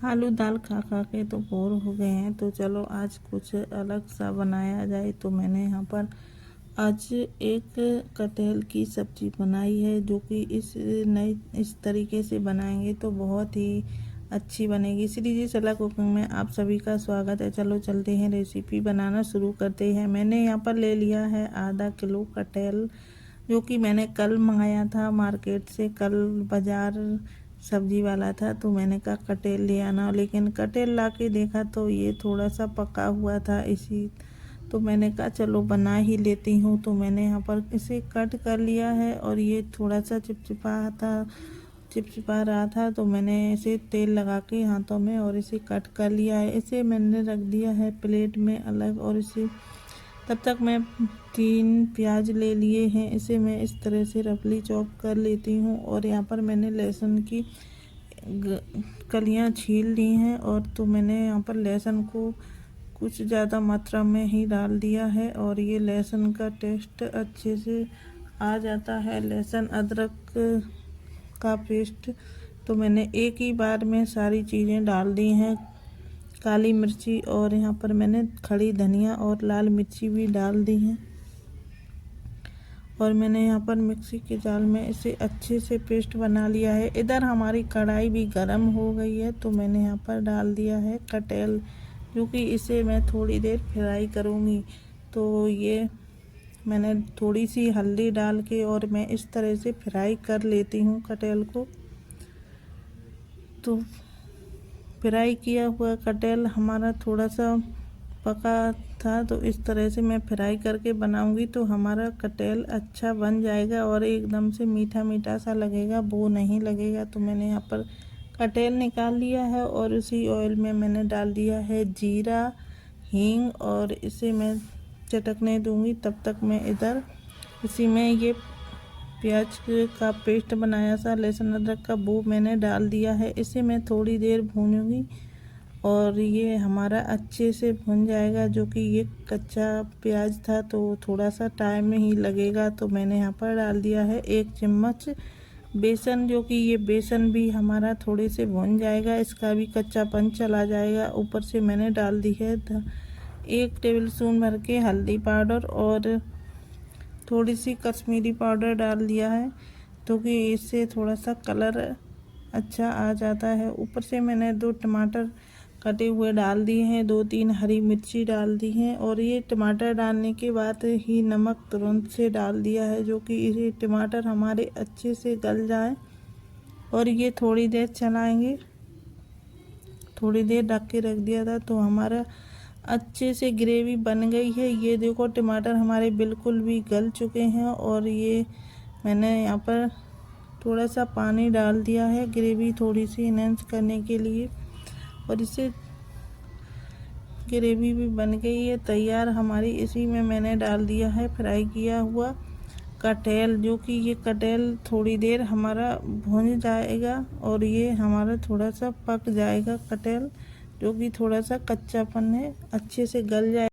आलू दाल खा खा के तो बोर हो गए हैं, तो चलो आज कुछ अलग सा बनाया जाए। तो मैंने यहाँ पर आज एक कटहल की सब्ज़ी बनाई है, जो कि इस तरीके से बनाएंगे तो बहुत ही अच्छी बनेगी। श्री जी चला कुकिंग में आप सभी का स्वागत है। चलो चलते हैं, रेसिपी बनाना शुरू करते हैं। मैंने यहाँ पर ले लिया है आधा किलो कटहल, जो कि मैंने कल मंगाया था मार्केट से। कल बाज़ार सब्जी वाला था तो मैंने कहा कटहल ले आना, लेकिन कटहल ला के देखा तो ये थोड़ा सा पका हुआ था। तो मैंने कहा चलो बना ही लेती हूँ। तो मैंने यहाँ पर इसे कट कर लिया है और ये थोड़ा सा चिपचिपा रहा था, तो मैंने इसे तेल लगा के हाथों में और इसे कट कर लिया है। इसे मैंने रख दिया है प्लेट में अलग, और इसे तब तक मैं 3 प्याज ले लिए हैं। इसे मैं इस तरह से रफली चॉप कर लेती हूँ। और यहाँ पर मैंने लहसुन की कलियाँ छील ली हैं, और तो मैंने यहाँ पर लहसुन को कुछ ज़्यादा मात्रा में ही डाल दिया है, और ये लहसुन का टेस्ट अच्छे से आ जाता है, लहसुन अदरक का पेस्ट। तो मैंने एक ही बार में सारी चीज़ें डाल दी हैं। काली मिर्ची और यहाँ पर मैंने खड़ी धनिया और लाल मिर्ची भी डाल दी हैं, और मैंने यहाँ पर मिक्सी के जाल में इसे अच्छे से पेस्ट बना लिया है। इधर हमारी कढ़ाई भी गर्म हो गई है, तो मैंने यहाँ पर डाल दिया है कटहल, जो कि इसे मैं थोड़ी देर फ्राई करूँगी। तो ये मैंने थोड़ी सी हल्दी डाल के और मैं इस तरह से फ्राई कर लेती हूँ कटहल को। तो फ्राई किया हुआ कटहल हमारा थोड़ा सा पका था, तो इस तरह से मैं फ्राई करके बनाऊंगी तो हमारा कटहल अच्छा बन जाएगा और एकदम से मीठा मीठा सा लगेगा, वो नहीं लगेगा। तो मैंने यहाँ पर कटहल निकाल लिया है और उसी ऑयल में मैंने डाल दिया है जीरा, हींग, और इसे मैं चटकने दूंगी। तब तक मैं इधर इसी में ये प्याज का पेस्ट बनाया था लहसुन अदरक का, वो मैंने डाल दिया है। इसे मैं थोड़ी देर भूनूंगी और ये हमारा अच्छे से भुन जाएगा। जो कि ये कच्चा प्याज था तो थोड़ा सा टाइम ही लगेगा। तो मैंने यहाँ पर डाल दिया है 1 चम्मच बेसन, जो कि ये बेसन भी हमारा थोड़े से भुन जाएगा, इसका भी कच्चापन चला जाएगा। ऊपर से मैंने डाल दी है 1 टेबल स्पून भर के हल्दी पाउडर और थोड़ी सी कश्मीरी पाउडर डाल दिया है, तो कि इससे थोड़ा सा कलर अच्छा आ जाता है। ऊपर से मैंने 2 टमाटर कटे हुए डाल दिए हैं, 2-3 हरी मिर्ची डाल दी हैं, और ये टमाटर डालने के बाद ही नमक तुरंत से डाल दिया है, जो कि ये टमाटर हमारे अच्छे से गल जाए। और ये थोड़ी देर चलाएंगे, थोड़ी देर ढक के रख दिया था तो हमारा अच्छे से ग्रेवी बन गई है। ये देखो टमाटर हमारे बिल्कुल भी गल चुके हैं, और ये मैंने यहाँ पर थोड़ा सा पानी डाल दिया है ग्रेवी थोड़ी सी इनहेंस करने के लिए, और इसे ग्रेवी भी बन गई है तैयार हमारी। इसी में मैंने डाल दिया है फ्राई किया हुआ कटहल, जो कि ये कटहल थोड़ी देर हमारा भुन जाएगा और ये हमारा थोड़ा सा पक जाएगा कटहल, जो कि थोड़ा सा कच्चापन है, अच्छे से गल जाए।